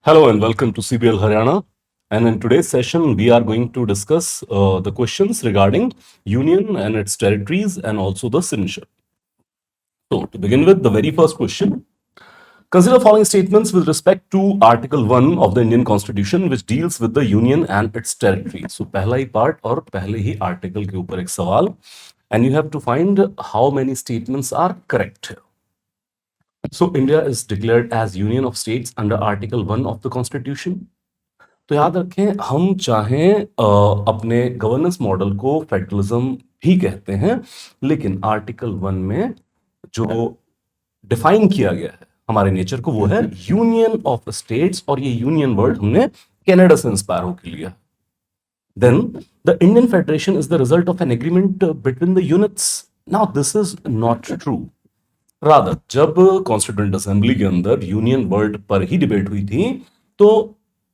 Hello and welcome to CBL Haryana. And in today's session, we are going to discuss the questions regarding Union and its territories and also the citizenship. So, to begin with, the very first question. Consider following statements with respect to Article 1 of the Indian Constitution, which deals with the Union and its territory. So, पहला ही part और पहले ही article के ऊपर एक सवाल. And you have to find how many statements are correct here. So, India is declared as Union of States under Article 1 of the Constitution. तो याद रखें हम चाहें अपने गवर्नेंस मॉडल को फेडरलिज्म भी कहते हैं, लेकिन आर्टिकल 1 में जो डिफाइन किया गया है हमारे नेचर को वो है यूनियन ऑफ स्टेट्स, और ये यूनियन वर्ड हमने कनाडा से इंस्पायर होकर लिया. Then the Indian federation is the result of an agreement between the units. Now this is not true. Rather जब कॉन्स्टिट्यूएंट असेंबली के अंदर यूनियन वर्ड पर ही डिबेट हुई थी तो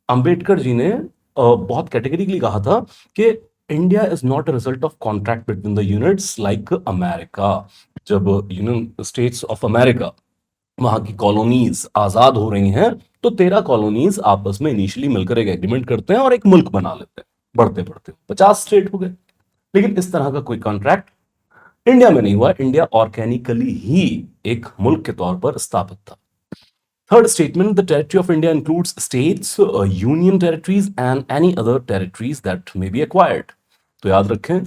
अंबेडकर जी ने बहुत कैटेगरिकली कहा था कि India is not a result of contract between the units like America. जब यूनियन स्टेट्स ऑफ अमेरिका वहां की कॉलोनीज आजाद हो रही हैं तो 13 कॉलोनीज आपस में इनिशियली मिलकर एक एग्रीमेंट करते हैं और एक मुल्क बना लेते हैं. बढ़ते बढ़ते 50 स्टेट हो गए. लेकिन इस तरह का कोई कॉन्ट्रैक्ट इंडिया में नहीं हुआ. इंडिया ऑर्गेनिकली ही एक मुल्क के तौर पर स्थापित था. Third statement, the territory of India includes states, union territories and any other territories that may be acquired. तो याद रखें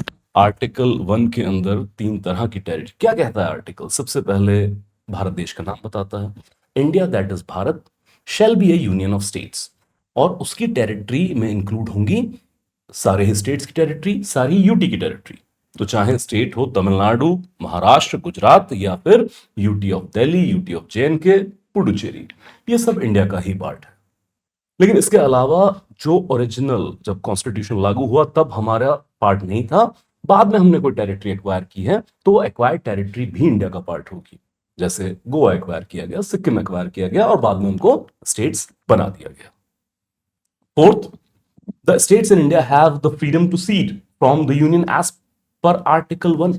आर्टिकल 1 के अंदर 3 तरह की टेरिटरी. क्या कहता है आर्टिकल? सबसे पहले भारत देश का नाम बताता है. India that is Bharat shall be a union of states, और उसकी टेरिटरी में इंक्लूड होंगी सारे ही स्टेट्स की टेरिटरी, सारी यूटी की टेरिटरी. तो चाहे स्टेट हो तमिलनाडु, महाराष्ट्र, गुजरात, या फिर UT of Delhi, UT of J and K, Puducherry, ये सब इंडिया का ही पार्ट है. लेकिन इसके अलावा जो ओरिजिनल जब कॉन्स्टिट्यूशन लागू हुआ तब हमारा पार्ट नहीं था. बाद में हमने कोई टेरिटरी एक्वायर की है तो वो एक्वायर्ड टेरिटरी भी इंडिया का पार्ट होगी. जैसे गोवा एक्वायर किया गया, सिक्किम एक्वायर किया गया और बाद में उनको स्टेट्स बना दिया गया. Fourth, the states in India have the freedom to secede from the union as per article 1.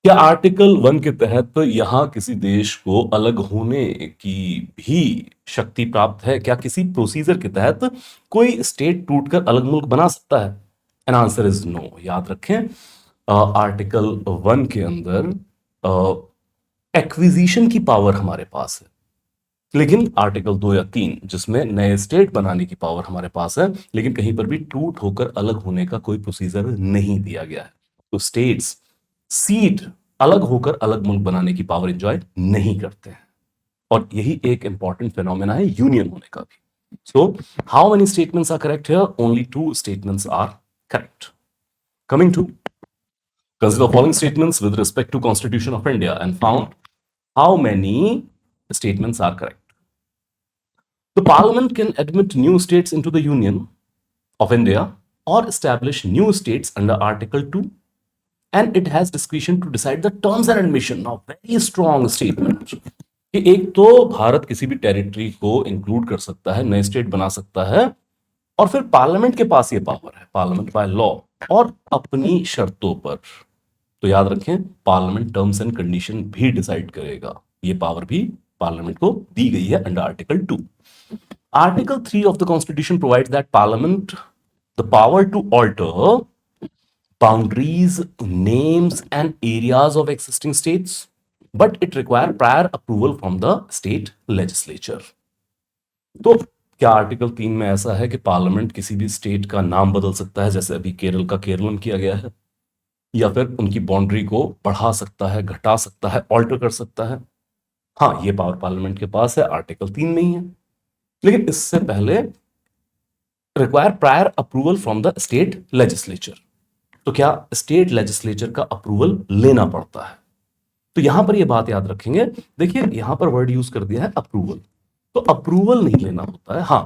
क्या आर्टिकल 1 के तहत यहां किसी देश को अलग होने की भी शक्ति प्राप्त है? क्या किसी प्रोसीजर के तहत कोई स्टेट टूटकर अलग मुल्क बना सकता है? An answer is no. याद रखें आर्टिकल 1 के अंदर एक्विजिशन की पावर हमारे पास है, लेकिन आर्टिकल 2 या 3 जिसमें नए स्टेट बनाने की पावर हमारे पास है, लेकिन कहीं पर भी टूट होकर अलग होने का कोई प्रोसीजर नहीं दिया गया है. तो स्टेट्स सीट अलग होकर अलग मुल्क बनाने की पावर एंजॉय नहीं करते हैं, और यही एक इंपॉर्टेंट फिनोमेना है यूनियन होने का भी. So how many statements are correct here? Only 2 statements are correct. Coming to consider following statements with respect to Constitution of India and found how many statements are correct. The Parliament can admit new states into the Union of India or establish new states under Article 2, and it has discretion to decide the terms and admission. Now, very strong statement कि एक तो भारत किसी भी territory को include कर सकता है, नए स्टेट बना सकता है, और फिर पार्लियामेंट के पास ये पावर है, पार्लियामेंट बाय लॉ, और अपनी शर्तों पर. तो याद रखें पार्लियामेंट टर्म्स एंड कंडीशन भी डिसाइड करेगा. ये पावर भी पार्लियामेंट को दी गई है under article 2. Article 3 of the constitution provides that parliament the power to alter boundaries, names and areas of existing states, but it require prior approval from the state legislature. तो क्या article 3 में ऐसा है कि पार्लियामेंट किसी भी state का नाम बदल सकता है, जैसे अभी केरल का केरलम किया गया है, या फिर उनकी बाउंड्री को बढ़ा सकता है, घटा सकता है, ऑल्टर कर सकता है? हाँ, ये पावर पार्लियामेंट के पास है, आर्टिकल 3 में ही है. लेकिन इससे पहले require prior approval from the state legislature. तो क्या स्टेट लेजिस्लेचर का अप्रूवल लेना पड़ता है? तो यहां पर यह बात याद रखेंगे. देखिए यहां पर वर्ड यूज कर दिया है अप्रूवल, तो अप्रूवल नहीं लेना होता है. हां,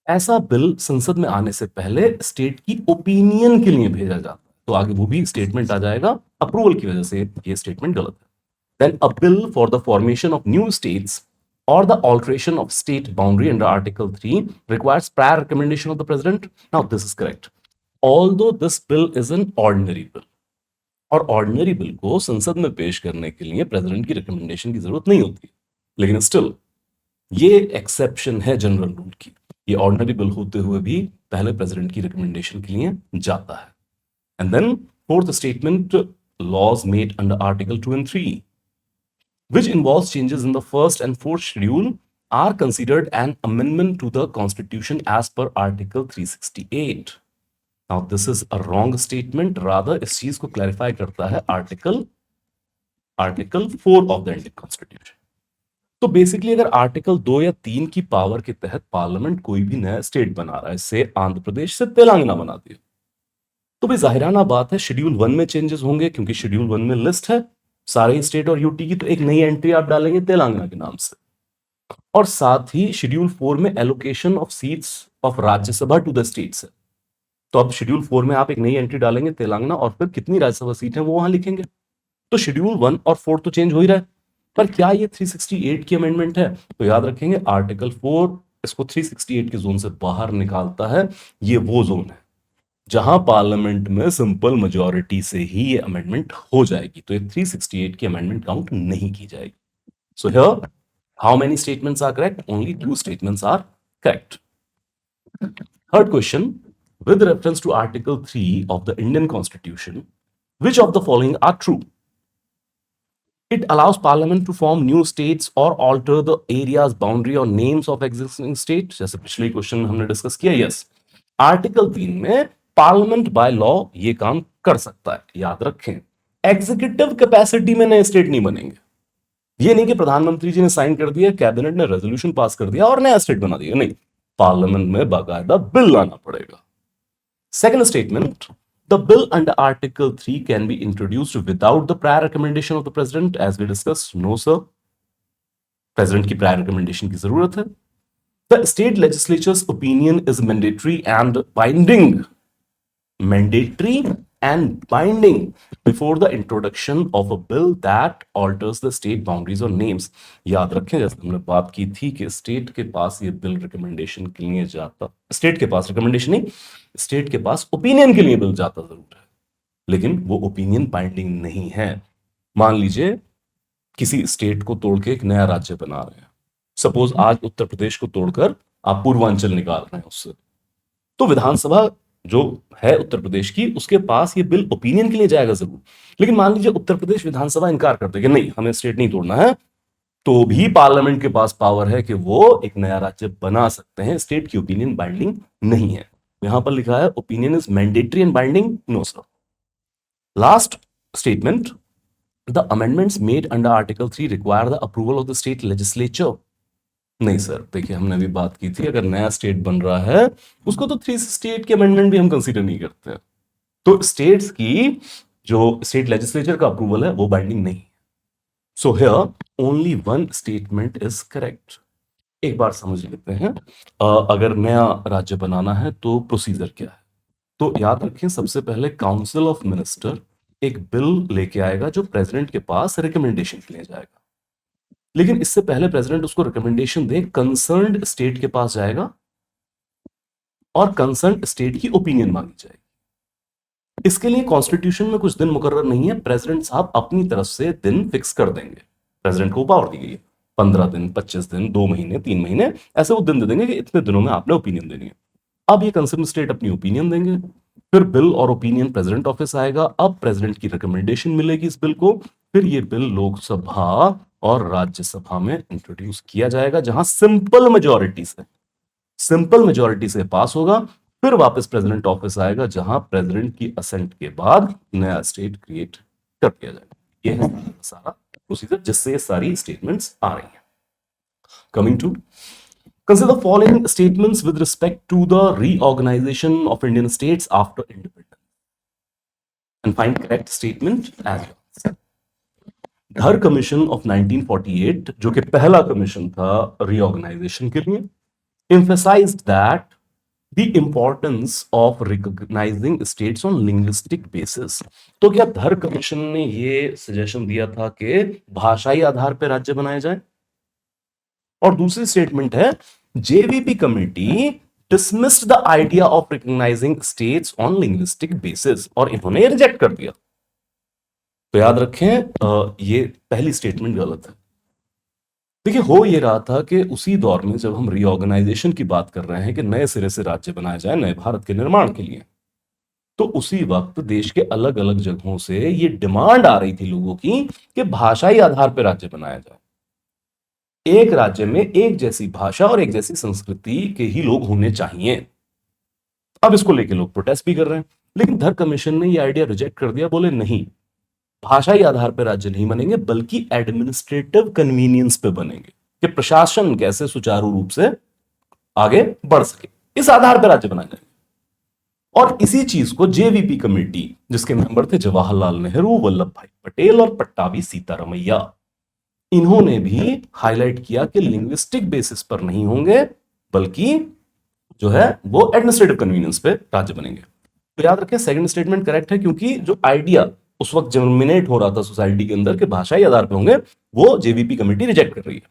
ऐसा बिल संसद में आने से पहले स्टेट की ओपिनियन के लिए भेजा जाता है. तो आगे वो भी स्टेटमेंट आ जाएगा, अप्रूवल की वजह से ये स्टेटमेंट गलत है. Then a bill for the formation of new states or the alteration of state boundary under Article 3 requires prior recommendation of the President. Now this is correct. Although this bill is an ordinary bill, और ordinary bill को संसद में पेश करने के लिए president की recommendation की जरूरत नहीं होती, लेकिन स्टिल ये एक्सेप्शन है जनरल रूल की, ये ऑर्डिनरी बिल होते हुए भी पहले प्रेसिडेंट की रिकमेंडेशन के लिए जाता है। And then fourth statement, laws made under Article 2 and 3, which involves changes in the first and fourth schedule, are considered an amendment to the Constitution as per Article 368. Now, this is a wrong statement. Rather, इस चीज को clarify करता है article 4 of the Indian constitution. तो basically अगर article 2 या 3 की power के तहत पार्लियामेंट कोई भी नया स्टेट बना रहा है, से आंध्र प्रदेश से तेलंगाना बना दिया, तो भाई जाहिराना बात है शेड्यूल 1 में चेंजेस होंगे, क्योंकि शेड्यूल 1 में लिस्ट है सारे स्टेट और यूटी की, तो एक नई एंट्री आप डालेंगे तेलंगाना के नाम से। और साथ ही शेड्यूल 4 में allocation of seats of Rajya Sabha to the states है, तो अब शेड्यूल 4 में आप एक नई एंट्री डालेंगे तेलंगाना, और फिर कितनी राज्यसभा सीट है वो वहां लिखेंगे। तो शेड्यूल 1 और 4 तो चेंज हो ही रहा है, पर क्या ये 368 की अमेंडमेंट है? तो याद रखेंगे आर्टिकल 4 इसको 368 के जोन से बाहर निकालता है। ये वो जोन है जहां पार्लियामेंट में सिंपल मेजॉरिटी से ही ये अमेंडमेंट हो जाएगी, तो ये 368 की अमेंडमेंट काउंट नहीं की जाएगी। So here how many statements are correct? Only 2 statements are correct. Third question, with reference to Article 3 of the Indian Constitution, which of the following are true? It allows Parliament to form new states or alter the area's boundary or names of existing states, जैसे पिछले question में हमने discuss किया। Yes, article 3 में parliament by law ये काम कर सकता है। याद रखें, एग्जीक्यूटिव कैपेसिटी में नए स्टेट नहीं बनेंगे। ये नहीं कि प्रधानमंत्री जी ने साइन कर दिया, कैबिनेट ने रेजोल्यूशन पास कर दिया और नया स्टेट बना दिया, नहीं, पार्लियामेंट में बाकायदा बिल लाना पड़ेगा। Second statement, the bill under Article 3 can be introduced without the prior recommendation of the president, as we discussed. No, sir. President की prior recommendation की जरूरत है। The state legislature's opinion is mandatory and binding. Mandatory and binding before the introduction of a bill that alters the state boundaries or names. याद रखें, जैसे हमने बात की थी कि स्टेट के पास ये बिल रिकमेंडेशन के लिए जाता, स्टेट के पास रिकमेंडेशन नहीं, स्टेट के पास ओपिनियन के लिए बिल जाता जरूर है, लेकिन वो ओपिनियन बाइंडिंग नहीं है। मान लीजिए किसी स्टेट को तोड़ के एक नया राज्य बना रहे हैं, सपोज आज उत्तर प्रदेश को तोड़कर आप पूर्वांचल निकाल रहे हैं उससे, तो विधानसभा जो है उत्तर प्रदेश की, उसके पास ये बिल ओपिनियन के लिए जाएगा जरूर। लेकिन मान लीजिए उत्तर प्रदेश विधानसभा इनकार कर देगी, नहीं हमें स्टेट नहीं तोड़ना है, तो भी पार्लियामेंट के पास पावर है कि वो एक नया राज्य बना सकते हैं। स्टेट की ओपिनियन बाइंडिंग नहीं है। यहां पर लिखा है opinion is mandatory and binding, no sir. Last statement, the amendments made under article 3 require the approval of the state legislature. नहीं सर, देखिए हमने अभी बात की थी, अगर नया स्टेट बन रहा है उसको तो 368 के अमेंडमेंट भी हम कंसीडर नहीं करते। तो स्टेट्स की जो स्टेट लेजिस्लेचर का अप्रूवल है वो बाइंडिंग नहीं। सो here only one statement is correct. एक बार समझ लेते हैं, अगर नया राज्य बनाना है तो प्रोसीजर क्या है। तो याद रखें, सबसे पहले काउंसिल ऑफ मिनिस्टर एक बिल लेके आएगा जो प्रेसिडेंट के पास रिकमेंडेशन के लिए जाएगा, लेकिन इससे पहले प्रेसिडेंट उसको रिकमेंडेशन दे, कंसर्न्ड स्टेट के पास जाएगा और कंसर्न्ड स्टेट की ओपिनियन मांगी जाएगी। इसके लिए कॉन्स्टिट्यूशन में कुछ दिन मुकर्रर नहीं है, प्रेसिडेंट साहब अपनी तरफ से दिन फिक्स कर देंगे। प्रेसिडेंट को पावर दी गई है, 15 दिन, 25 दिन, 2 महीने, 3 महीने, ऐसे वो दिन दे देंगे कि इतने दिनों में आपने ओपिनियन देनी है। अब ये कंसर्न स्टेट अपनी ओपिनियन देंगे, फिर बिल और ओपिनियन प्रेसिडेंट ऑफिस आएगा, अब प्रेसिडेंट की रिकमेंडेशन मिलेगी इस बिल को, फिर ये बिल लोकसभा और राज्यसभा में इंट्रोड्यूस किया जाएगा, जहां सिंपल मेजॉरिटी से पास होगा, फिर वापस प्रेसिडेंट ऑफिस आएगा, जहां प्रेसिडेंट की असेंट के बाद नया स्टेट क्रिएट कर दिया जाएगा। ये है सारा प्रोसीजर जिससे ये सारी स्टेटमेंट्स आ रही हैं। Coming to, consider the following statements with respect to the reorganization of Indian states after independence and find correct statement as well. धर कमीशन ऑफ 1948, जो कि पहला कमीशन था रीऑर्गेनाइजेशन के लिए, emphasized that the importance of recognizing states on linguistic basis। तो क्या धर कमीशन ने ये सजेशन दिया था कि भाषाई आधार पर राज्य बनाए जाए? और दूसरी स्टेटमेंट है, JVP committee dismissed the idea of recognising states on linguistic basis, और इन्होंने रिजेक्ट कर दिया। तो याद रखें, ये पहली स्टेटमेंट गलत है। देखिए, हो ये रहा था कि उसी दौर में जब हम रीऑर्गेनाइजेशन की बात कर रहे हैं कि नए सिरे से राज्य बनाए जाए नए भारत के निर्माण के लिए, तो उसी वक्त देश के अलग अलग जगहों से ये डिमांड आ रही थी लोगों की कि भाषाई आधार पर राज्य बनाया जाए। एक राज्य में एक जैसी भाषा और एक जैसी संस्कृति के ही लोग होने चाहिए। अब इसको लेके लोग प्रोटेस्ट भी कर रहे हैं, लेकिन धर कमीशन ने ये आइडिया रिजेक्ट कर दिया। बोले नहीं, भाषाई आधार पर राज्य नहीं बनेंगे, बल्कि एडमिनिस्ट्रेटिव कन्वीनियंस पे बनेंगे कि प्रशासन कैसे सुचारू रूप से आगे बढ़ सके, इस आधार पर राज्य बनाए जाएंगे। और इसी चीज को जेवीपी कमेटी, जिसके मेंबर थे जवाहरलाल नेहरू, वल्लभ भाई पटेल और पट्टाभी सीतारमैया, इन्होंने भी हाईलाइट किया कि लिंग्विस्टिक बेसिस पर नहीं होंगे, बल्कि जो है वो एडमिनिस्ट्रेटिव कन्वीनियंस पे राज्य बनेंगे। तो याद रखें, सेकंड स्टेटमेंट करेक्ट है, क्योंकि जो आइडिया उस वक्त जर्मिनेट हो रहा था सोसाइटी के अंदर के भाषाई आधार पे होंगे, वो जेवीपी कमेटी रिजेक्ट कर रही है।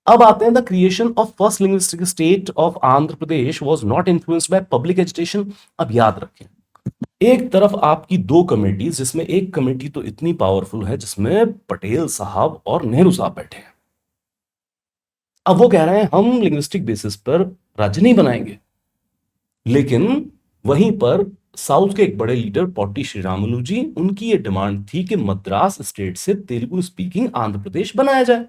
अब आते हैं, the creation of first linguistic state of Andhra Pradesh was not influenced by public agitation. अब याद रखें, एक तरफ आपकी दो कमेटीज, जिसमें एक कमेटी तो इतनी पावरफुल है जिसमें पटेल साहब और नेहरू साहब बैठे हैं। अब वो कह रहे हैं हम लिंग्विस्टिक बेसिस पर राज्य नहीं बनाएंगे, लेकिन वहीं पर साउथ के एक बड़े लीडर पोट्टी श्रीरामुलु जी, उनकी ये डिमांड थी कि मद्रास स्टेट से तेलुगु स्पीकिंग आंध्र प्रदेश बनाया जाए।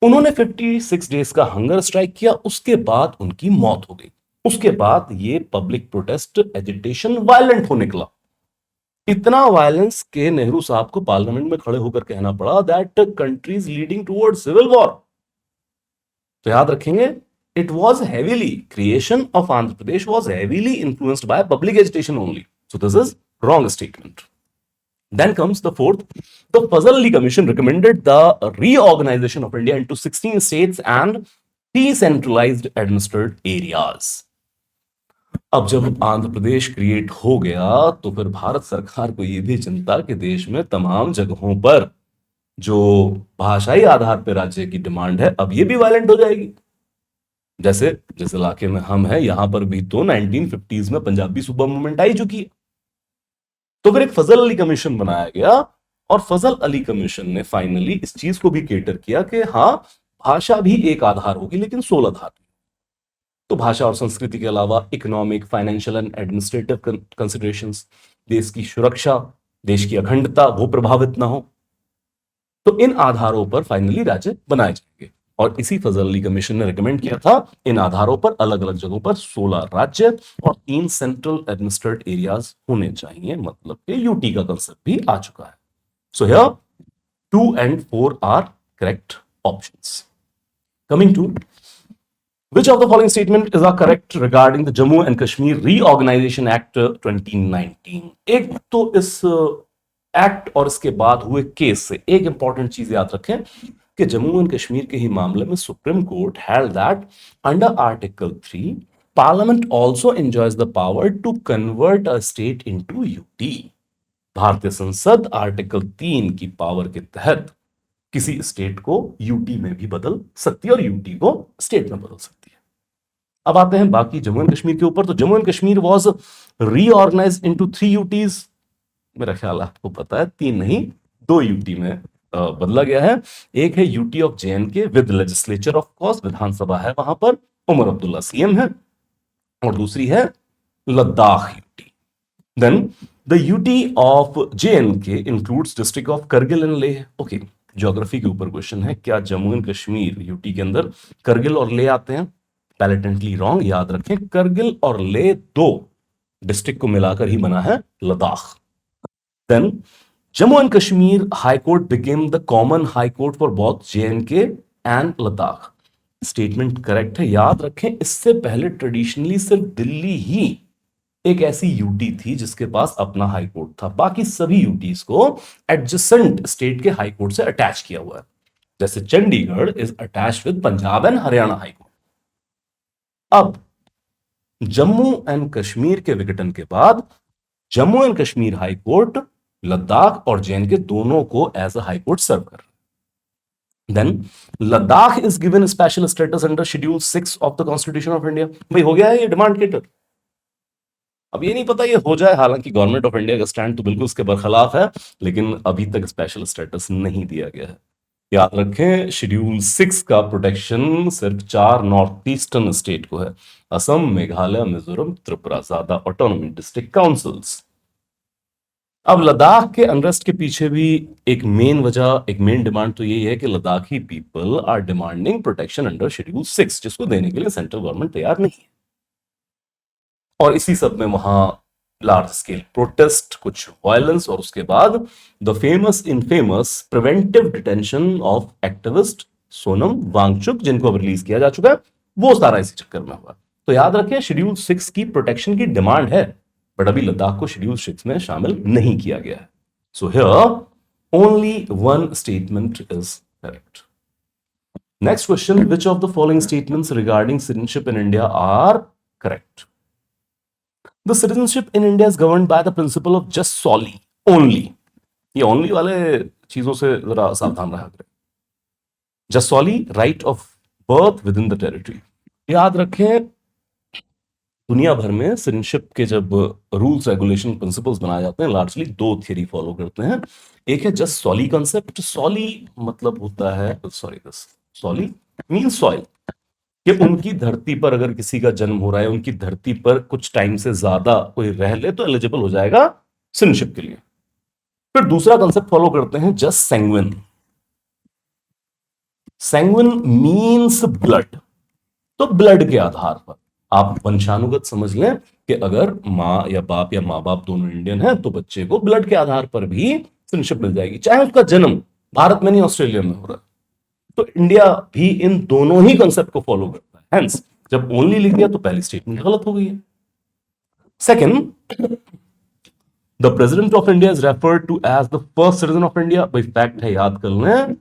उन्होंने 56 डेज का हंगर स्ट्राइक किया, उसके बाद उनकी मौत हो गई। उसके बाद ये पब्लिक प्रोटेस्ट एजिटेशन वायलेंट हो निकला, इतना वायलेंस के नेहरू साहब को पार्लियामेंट में खड़े होकर कहना पड़ा that country is leading toward civil war. तो याद रखेंगे, it was heavily, creation of Andhra Pradesh was heavily influenced by public agitation only. So this is wrong statement. Then comes the fourth. The Fazal Ali Commission recommended the reorganization of India into 16 states and decentralized administered areas. अब जब Andhra Pradesh create हो गया, तो फिर भारत सरकार को यह भी चिंता कि देश में तमाम जगहों पर जो भाषाई आधार पर राज्य की डिमांड है, अब ये भी वायलेंट हो जाएगी। जैसे जिस इलाके में हम हैं, यहां पर भी तो 1950s में पंजाबी सूबा मूवमेंट आई चुकी है। तो फिर एक फजल अली कमीशन बनाया गया, और फजल अली कमीशन ने फाइनली इस चीज को भी केटर किया कि हाँ, भाषा भी एक आधार होगी, लेकिन 16 आधार। तो भाषा और संस्कृति के अलावा economic, financial and administrative considerations, देश की सुरक्षा, देश की अखंडता वो प्रभावित ना हो, तो इन आधारों पर फाइनली राज्य बनाए जाएंगे। और इसी फजल अली कमीशन ने रिकमेंड किया था, इन आधारों पर अलग अलग जगहों पर 16 राज्य और 3 सेंट्रल एडमिनिस्ट्रेटेड एरियाज होने चाहिए, मतलब कि यूटी का कंसेप्ट भी आ चुका है। So here 2 and 4 are correct options. Coming to, which of the following statement is correct regarding the Jammu and Kashmir Reorganization Act 2019? एक तो इस एक्ट और इसके बाद हुए केस से एक इंपॉर्टेंट चीज याद रखें कि जम्मू एंड कश्मीर के ही मामले में supreme court held that under article 3 parliament also enjoys the power to convert a state into UT. भारतीय संसद आर्टिकल 3 की पावर के तहत किसी स्टेट को यूटी में भी बदल सकती है और यूटी को स्टेट में बदल सकती है। अब आते हैं बाकी जम्मू एंड कश्मीर के ऊपर। तो Jammu and Kashmir was reorganised into 3 UTs. मेरा ख्याल आपको पता है 3 नहीं 2 यूटी में बदला गया है। एक है UT of J and K with legislature, of course Vidhan Sabha है वहां पर, उमर अब्दुल्ला सीएम है, और दूसरी है Ladakh UT. Then the UT of J and K includes district of Kargil and Leh. Okay, geography के ऊपर क्वेश्चन है, क्या जम्मू एंड कश्मीर यूटी के अंदर करगिल और लेह आते हैं? पैलेटेंटली रॉन्ग। याद रखें, करगिल और लेह 2 डिस्ट्रिक्ट को मिलाकर ही बना है Ladakh. Then Jammu and Kashmir High Court became the common high court for both J&K and Ladakh. Statement correct है। याद रखें, इससे पहले ट्रेडिशनली सिर्फ दिल्ली ही एक ऐसी यूटी थी जिसके पास अपना हाई कोर्ट था। बाकी सभी यूटीज को एडजेसेंट स्टेट के हाई कोर्ट से अटैच किया हुआ है, जैसे Chandigarh is attached with Punjab and Haryana high court. अब जम्मू एंड कश्मीर के विघटन के बाद Jammu and Kashmir high court Ladakh और जेएनके दोनों को as a high court serve कर रहे। Then Ladakh is given special status under schedule 6 of the constitution of India. भाई हो गया है ये डिमांड केटर। अब ये नहीं पता ये हो जाए, हालांकि गवर्नमेंट ऑफ इंडिया का स्टैंड तो बिल्कुल उसके बरखिलाफ है, लेकिन अभी तक स्पेशल स्टेटस नहीं दिया गया है। याद रखें शेड्यूल 6 का प्रोटेक्शन सिर्फ 4 नॉर्थ ईस्टर्न स्टेट को है, असम, मेघालय, मिजोरम, त्रिपुरा, ज्यादा ऑटोनॉमी डिस्ट्रिक्ट काउंसिल्स। अब लद्दाख के अनरेस्ट के पीछे भी एक मेन वजह, एक मेन डिमांड तो यही है कि Ladakhi people are demanding protection under schedule 6, जिसको देने के लिए सेंट्रल गवर्नमेंट तैयार नहीं है। और इसी सब में वहां लार्ज स्केल प्रोटेस्ट, कुछ वायलेंस, और उसके बाद the famous infamous preventive detention of activist Sonam Wangchuk, जिनको अब रिलीज किया जा चुका है, वो सारा इसी चक्कर में हुआ। तो याद रखें शेड्यूल 6 की प्रोटेक्शन की डिमांड है, बट अभी लद्दाख को शेड्यूल 6 में शामिल नहीं किया गया है। So here only one statement is correct. Next question, which of the following statements regarding citizenship in India are correct? The citizenship in India is governed by the principle of just solely, only. ये only वाले चीजों से जरा सावधान रहा करें। Just solely right of birth within the territory। याद रखें दुनिया भर में सिटीजनशिप के जब रूल्स, रेगुलेशन, प्रिंसिपल्स बनाए जाते हैं, लार्जली दो थियरी फॉलो करते हैं। एक है जस्ट सॉली कॉन्सेप्ट। सॉली मतलब होता है, सॉली मीन्स सॉइल, कि उनकी धरती पर अगर किसी का जन्म हो रहा है, उनकी धरती पर कुछ टाइम से ज्यादा कोई रह ले तो एलिजिबल हो जाएगा सिटीजनशिप के लिए। फिर दूसरा कंसेप्ट फॉलो करते हैं just sanguine. Sanguine means blood. तो ब्लड के आधार पर आप वंशानुगत समझ लें कि अगर माँ या बाप या माँ बाप दोनों इंडियन हैं तो बच्चे को ब्लड के आधार पर भी सिटीजनशिप मिल जाएगी, चाहे उसका जन्म भारत में नहीं ऑस्ट्रेलिया में हो रहा है। तो इंडिया भी इन दोनों ही कंसेप्ट को फॉलो करता है। हेंस जब ओनली लिख दिया तो पहली स्टेटमेंट गलत हो गई है। Second, the president of India is referred to as the first citizen of India. भाई फैक्ट है, याद कर लें।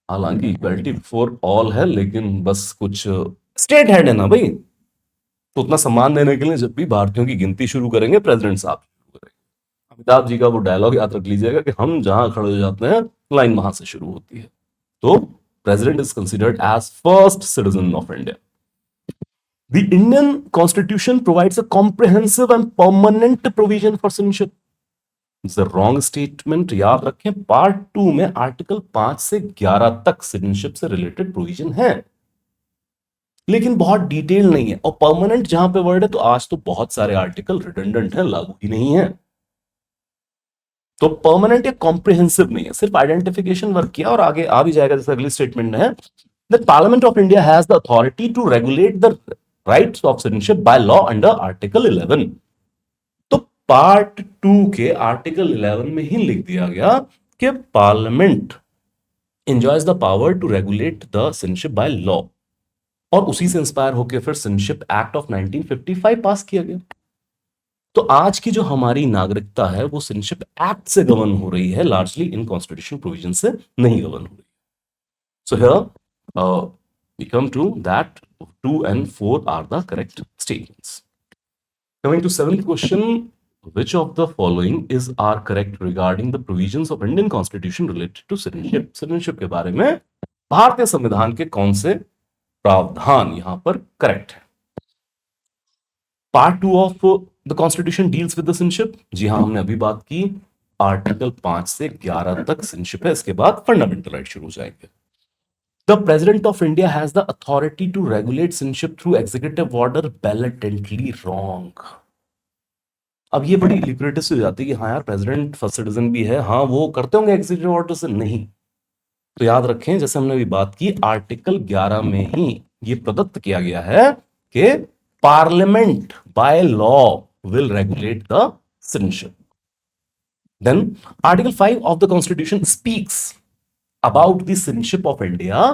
हालांकि इक्वलिटी बिफोर ऑल है, लेकिन बस कुछ स्टेट हेड है ना भाई, तो उतना सम्मान देने के लिए जब भी भारतीयों की गिनती शुरू करेंगे प्रेसिडेंट साहब शुरू करेंगे। अमिताभ जी का वो डायलॉग याद रख लीजिएगा कि हम जहां खड़े हो जाते हैं लाइन वहां से शुरू होती है। तो president is considered as first citizen of India. The Indian Constitution provides a comprehensive and permanent provision for citizenship. It's the wrong statement। याद रखें पार्ट 2 में आर्टिकल 5 से 11 तक सिटीजनशिप से रिलेटेड प्रोविजन है, लेकिन बहुत डिटेल नहीं है। और परमानेंट जहां पे वर्ड है, तो आज तो बहुत सारे आर्टिकल रिडंडेंट है, लागू ही नहीं है। तो परमानेंट या कॉम्प्रिहेंसिव नहीं है, सिर्फ आइडेंटिफिकेशन वर्क किया और आगे आ भी जाएगा। जैसे अगली स्टेटमेंट है, the parliament of India has the authority to regulate the rights of citizenship by law under article 11। तो पार्ट 2 के आर्टिकल 11 में ही लिख दिया गया कि parliament enjoys the power to regulate the citizenship by law, और उसी से इंस्पायर होकर फिर सिटीजनशिप एक्ट ऑफ 1955 पास किया गया। तो आज की जो हमारी नागरिकता है वो सिटीजनशिप एक्ट से गवर्न हो रही है, लार्जली इन कॉन्स्टिट्यूशन प्रोविजन से नहीं गवर्न हो रही। So here we come to that 2 and 4 are the correct statements. Coming to 7th question, which of the following is are correct regarding the provisions of Indian Constitution related to citizenship? Citizenship के बारे में भारतीय संविधान के कौन से प्रावधान यहां पर करेक्ट है? Part 2 of the constitution deals with the citizenship. जी हाँ, हमने अभी बात की, आर्टिकल 5 से 11 तक सिटीजनशिप है, इसके बाद फंडामेंटल राइट शुरू हो जाएंगे। The president of India has the authority to regulate citizenship through executive order, blatantly wrong. अब ये बड़ी लिबरेटिव हो जाती है कि हाँ यार प्रेसिडेंट फर्स्ट सिटीजन भी है, हाँ वो करते होंगे एग्जीक्यूटिव ऑर्डर से, नहीं। तो याद रखें, जैसे हमने अभी बात की, आर्टिकल 11 में ही ये प्रदत्त किया गया है कि parliament by law will regulate the citizenship. Then article 5 of the constitution speaks about the citizenship of India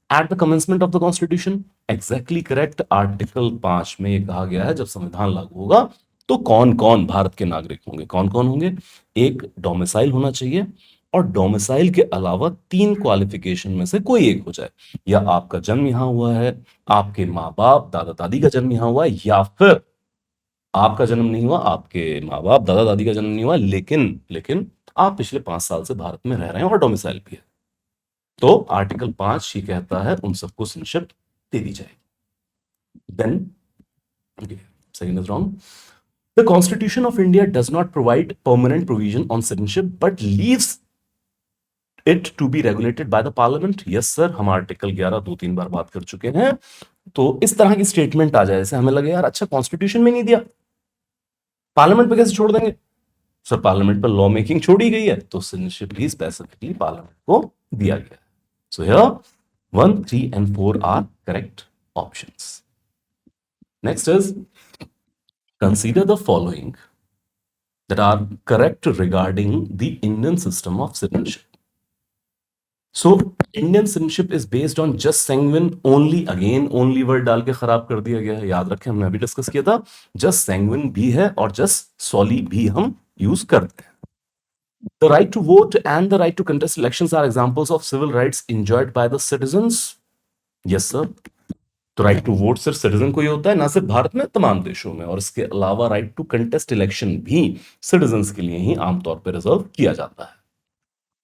at the commencement of the constitution. Exactly correct. Article 5 में यह कहा गया है जब संविधान लागू होगा तो कौन कौन भारत के नागरिक होंगे। कौन कौन होंगे? एक, डोमिसाइल होना चाहिए, और डोमिसाइल के अलावा 3 क्वालिफिकेशन में से कोई एक हो जाए। या आपका जन्म यहां हुआ है, आपके माँ बाप दादा दादी का जन्म यहां हुआ है, या फिर आपका जन्म नहीं हुआ, आपके माँ बाप दादा दादी का जन्म नहीं हुआ, लेकिन आप पिछले 5 साल से भारत में रह रहे हैं और डोमिसाइल भी है। तो आर्टिकल 5 ही कहता है उन सबको सिटीजनशिप दे दी जाएगी। Then second is wrong. The Constitution of India does not provide permanent provision on citizenship but leaves it to be regulated by the parliament? Yes sir, हम आर्टिकल 11 2-3 बार बात कर चुके हैं। तो इस तरह की स्टेटमेंट आ जाए जैसे हमें लगे यार अच्छा कॉन्स्टिट्यूशन में नहीं दिया, पार्लियामेंट पे कैसे छोड़ देंगे? सर पार्लियामेंट पर लॉ मेकिंग छोड़ी गई है, तो सिटीजनशिप भी स्पेसिफिकली पार्लियामेंट को दिया गया है। So here 1, 3 and 4 are correct options. Next is consider the following that are correct regarding the Indian system of citizenship. So Indian citizenship is based on just sanguine only. Again only word डाल के खराब कर दिया गया है, याद रखें हमने अभी डिस्कस किया था, just sanguine भी है और just soli भी हम यूज करते हैं। The right to vote and the right to contest elections are examples of civil rights enjoyed by the citizens. Yes sir. तो राइट टू वोट सिर्फ सिटीजन को ही होता है, ना सिर्फ भारत में, तमाम देशों में। और इसके अलावा राइट टू कंटेस्ट इलेक्शन भी सिटीजन्स के लिए ही आमतौर पर रिजर्व किया जाता है।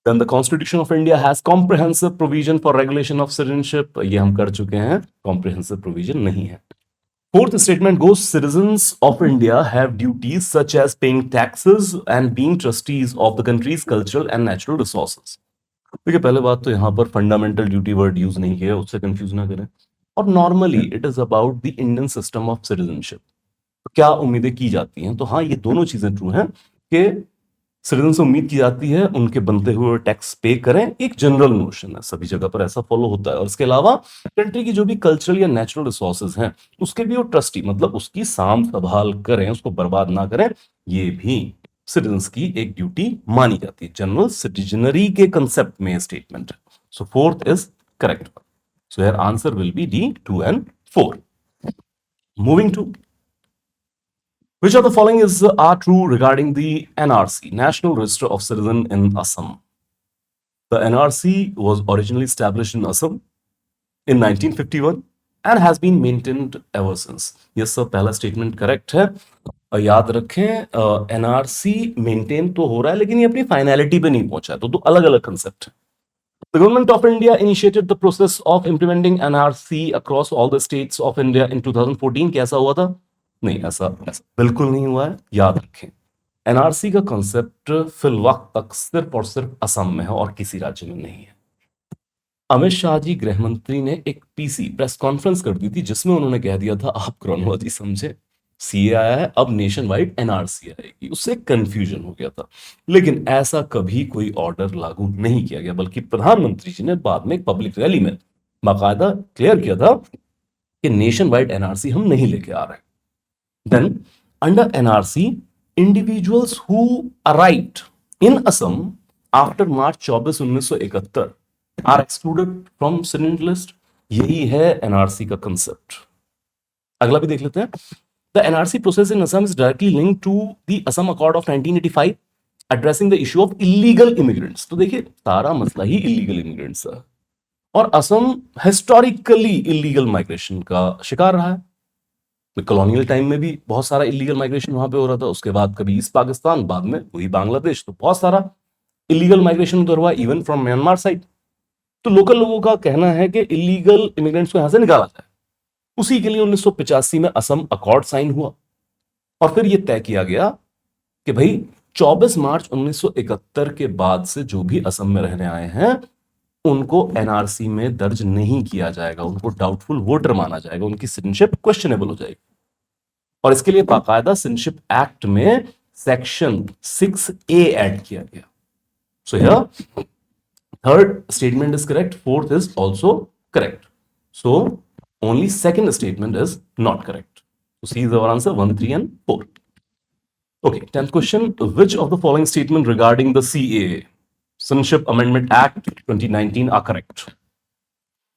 Then the Constitution of India has comprehensive provision for regulation of citizenship. ये हम कर चुके हैं, comprehensive provision नहीं है। Fourth statement goes, citizens of India have duties such as paying taxes and being trustees of the country's cultural and natural resources. देखिए पहले बात तो यहाँ पर फंडामेंटल ड्यूटी वर्ड यूज नहीं किया, उससे कंफ्यूज ना करें। और normally it is about the Indian system of citizenship, क्या उम्मीदें की जाती हैं। तो हाँ, ये दोनों चीजें ट्रू हैं कि सिटीजन से उम्मीद की जाती है उनके बनते हुए टैक्स पे करें, एक जनरल नोशन है, सभी जगह पर ऐसा फॉलो होता है। और इसके अलावा कंट्री की जो भी कल्चरल या नेचुरल रिसोर्सेज हैं उसके भी वो ट्रस्टी, मतलब उसकी साम संभाल करें, उसको बर्बाद ना करें, ये भी सिटीजन्स की एक ड्यूटी मानी जाती है। जनरल सिटीजनरी के कंसेप्ट में स्टेटमेंट है। So fourth is correct. So here answer will be D 2 and 4. Moving to which of the following is are true regarding the NRC, National Register of Citizen in Assam? The NRC was originally established in Assam in 1951 and has been maintained ever since. Yes sir, पहला statement correct है। और याद रखें NRC maintain तो हो रहा है लेकिन ये अपनी फाइनलिटी पे नहीं पहुंचा है, तो दो अलग अलग कंसेप्ट है। The government of India initiated the process of implementing NRC across all the states of India in 2014. कैसा हुआ था? नहीं, ऐसा बिल्कुल नहीं हुआ है, याद रखें। एनआरसी का कंसेप्ट फिलवक्त तक सिर्फ और सिर्फ असम में है और किसी राज्य में नहीं है। अमित शाह जी गृह मंत्री ने एक पीसी प्रेस कॉन्फ्रेंस कर दी थी जिसमें उन्होंने कह दिया था, आप क्रोनोलॉजी समझे, सीए आया है, अब नेशन वाइड एनआरसी आएगी, उससे कंफ्यूजन हो गया था। लेकिन ऐसा कभी कोई ऑर्डर लागू नहीं किया गया, बल्कि प्रधानमंत्री जी ने बाद में एक पब्लिक रैली में बाकायदा क्लियर किया था कि नेशन वाइड एनआरसी हम नहीं लेके आ रहे। Then, under NRC, individuals who arrived in Assam after March 24, 1971 are excluded from citizen list. यही है NRC का कंसेप्ट। अगला भी देख लेते हैं। The NRC process in Assam is directly linked to the Assam Accord of 1985, addressing the issue of illegal immigrants. तो देखिए सारा मसला ही illegal immigrants है, और असम हिस्टोरिकली इलीगल माइग्रेशन का शिकार रहा है। कॉलोनियल टाइम में भी बहुत सारा इलीगल माइग्रेशन वहां पे हो रहा था, उसके बाद कभी ईस्ट पाकिस्तान, बाद में वही बांग्लादेश, तो बहुत सारा इलीगल माइग्रेशन उधर हुआ, इवन फ्रॉम म्यांमार साइड। तो लोकल लोगों का कहना है कि इलीगल इमिग्रेंट्स को यहां से निकाला जाए। उसी के लिए 1985 में असम अकॉर्ड साइन हुआ और फिर यह तय किया गया कि भाई 24 मार्च 1971 के बाद से जो भी असम में रहने आए हैं उनको एनआरसी में दर्ज नहीं किया जाएगा, उनको डाउटफुल वोटर माना जाएगा, उनकी सिटीजनशिप क्वेश्चनेबल हो जाएगी। और इसके लिए बाकायदा सिटीजनशिप एक्ट में सेक्शन 6A ऐड किया गया। So here third statement is correct, fourth is also correct, so only second statement is not correct. So C is our answer, 1, 3 and 4. Okay, 10th question. Which of the following statement regarding the CAA, Citizenship Amendment Act 2019, are correct?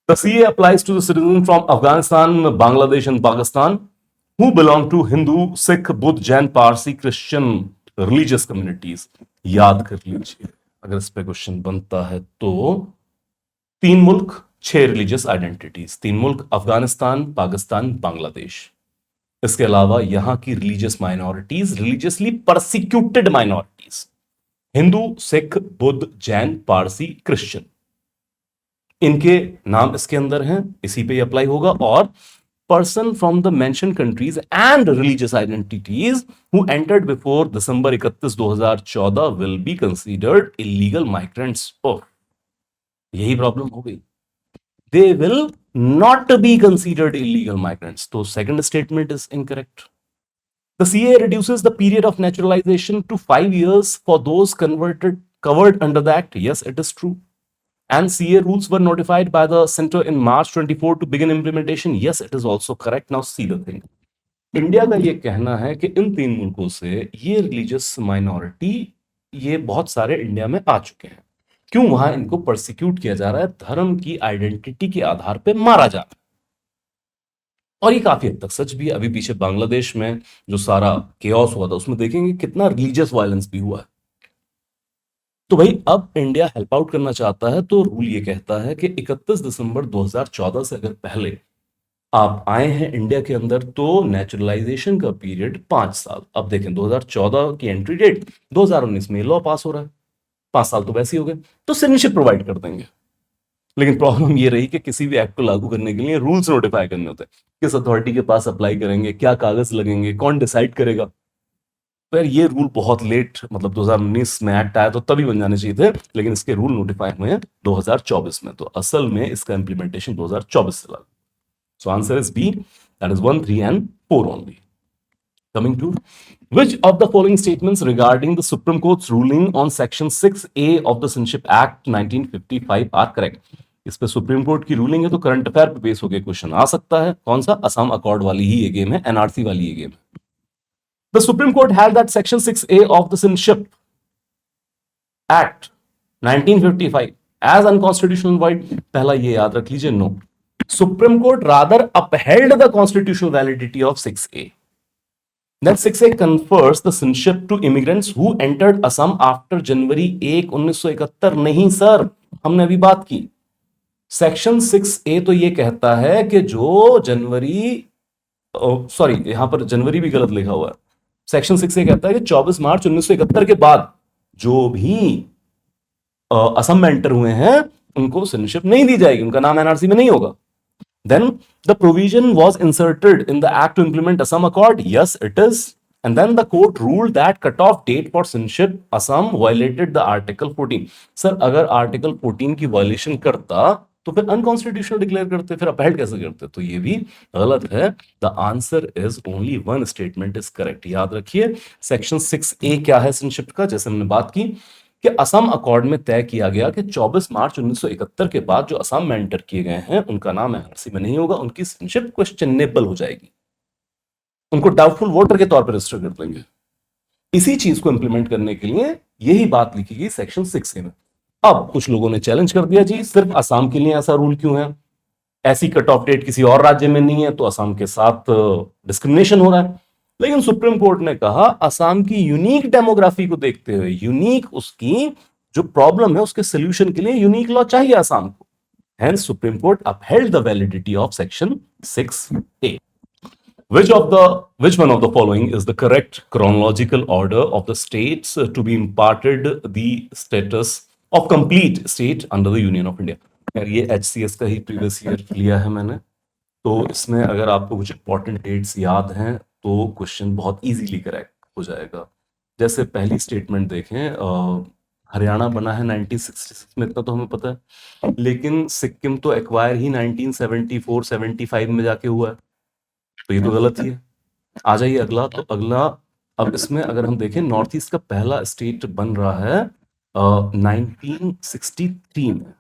The CAA applies to the citizens from Afghanistan, Bangladesh and Pakistan who belong to Hindu, Sikh, Buddha, Jain, Parsi, Christian religious communities. याद कर लीजिए, अगर इस पे question बनता है तो 3 मुल्क 6 रिलीजियस आइडेंटिटीज, 3 मुल्क अफगानिस्तान, पाकिस्तान, बांग्लादेश। इसके अलावा यहां की religious minorities, religiously persecuted minorities, Hindu, Sikh, Buddha, Jain, Parsi, Christian, इनके नाम इसके अंदर हैं, इसी पे अप्लाई होगा। और person from the mention countries and religious identities who entered before December 31, 2014 will be considered illegal migrants. यही प्रॉब्लम हो गई, they will not be considered illegal migrants. So second statement is incorrect. The CA reduces the period of naturalization to 5 years for those covered under the act. Yes, it is true. And CA rules were notified by the center in March 24 to begin implementation. Yes, it is also correct. Now see the thing. India का ये कहना है कि इन तीन मुल्कों से ये religious minority ये बहुत सारे इंडिया में आ चुके हैं, क्यों वहां इनको परसिक्यूट किया जा रहा है, धर्म की आइडेंटिटी के आधार पे मारा जा रहा है। और ये काफी हद तक सच भी है। अभी पीछे बांग्लादेश में जो सारा केओस हुआ था उसमें देखेंगे कितना रिलीजियस वायलेंस भी हुआ है। तो भाई अब इंडिया हेल्प आउट करना चाहता है, तो रूल ये कहता है कि 31 दिसंबर 2014 से अगर पहले आप आए हैं इंडिया के अंदर तो नेचुरलाइजेशन का पीरियड 5 साल। अब देखें 2014 की एंट्री डेट, 2019 में लॉ पास हो रहा है, 5 साल तो वैसे ही हो गए, तो सिटीजनशिप प्रोवाइड कर देंगे। लेकिन प्रॉब्लम ये रही कि किसी भी एक्ट को लागू करने के लिए रूल्स नोटिफाई करने होते हैं, किस अथॉरिटी के पास अप्लाई करेंगे, क्या कागज लगेंगे, कौन डिसाइड करेगा। पर ये रूल बहुत लेट, मतलब 2019 में एक्ट आया तो तभी बन जाने चाहिए थे, लेकिन इसके रूल नोटिफाई हुए हैं 2024 में, तो असल में इसका इंप्लीमेंटेशन 2024 से लगा। So answer is B, that is 1, 3 and 4 only. Coming to, which of the following statements regarding the Supreme Court's ruling on Section 6A of the Citizenship Act 1955 are correct? इस पे सुप्रीम कोर्ट की ruling है तो current affair पे base होकर question आ सकता है। कौन सा? असम अकॉर्ड वाली ही ये गेम है, एनआरसी वाली ये गेम है। The Supreme Court held that Section 6A of the Citizenship Act 1955 as unconstitutional void. पहला ये याद रख लीजिए, no. Supreme Court rather upheld the constitutional validity of 6A. Then 6A confers the citizenship to immigrants who entered Assam after January 1, 1971. नहीं sir, हमने अभी बात की। सेक्शन 6A तो ये कहता है कि जो जनवरी, सॉरी यहां पर जनवरी भी गलत लिखा हुआ है। सेक्शन 6A कहता है कि 24 मार्च 1971 के बाद जो भी असम में एंटर हुए हैं उनको सिटीजनशिप नहीं दी जाएगी, उनका नाम एनआरसी में नहीं होगा। Then the provision was inserted in the act to implement Assam Accord. Yes, it is. And then the court ruled that cutoff date for citizenship Assam violated the Article 14. Sir अगर Article 14 की violation करता तो फिर unconstitutional declare करते, फिर upheld कैसे करते? तो ये भी गलत है। The answer is only one statement is correct. याद रखिए सेक्शन 6A क्या है सिटीजनशिप का, जैसे हमने बात की कि असम अकॉर्ड में तय किया गया कि 24 मार्च 1971 के बाद जो असम में एंटर किए गए हैं उनका नाम एनआरसी में नहीं होगा, उनकी सिटीजनशिप क्वेश्चनेबल हो जाएगी, उनको डाउटफुल वोटर के तौर पर रजिस्टर कर देंगे। इसी चीज को इंप्लीमेंट करने के लिए यही बात लिखी गई सेक्शन 6A में। अब कुछ लोगों ने चैलेंज कर दिया, जी सिर्फ असम के लिए ऐसा रूल क्यों है, ऐसी कट ऑफ डेट किसी और राज्य में नहीं है तो असम के साथ डिस्क्रिमिनेशन हो रहा है। लेकिन सुप्रीम कोर्ट ने कहा असम की यूनिक डेमोग्राफी को देखते हुए, यूनिक उसकी जो प्रॉब्लम है उसके सोल्यूशन के लिए यूनिक लॉ चाहिए असम को। Hence, Supreme Court upheld the validity of Section 6A. Which one of the following is the correct chronological order of the states to be imparted the status of complete state under the Union of India? यार ये HCS का ही previous year लिया है मैंने, तो इसमें अगर आपको कुछ इंपॉर्टेंट डेट्स याद हैं तो क्वेश्चन बहुत इजीली करेक्ट हो जाएगा। जैसे पहली स्टेटमेंट देखें, हरियाणा बना है 1966 में, इतना तो हमें पता है, लेकिन सिक्किम तो एक्वायर ही 1974-75 में जाके हुआ है, तो ये तो गलत ही है। आ जाइए अगला, तो अगला अब इसमें अगर हम देखें नॉर्थ ईस्ट का पहला स्टेट बन रहा है 1963 में,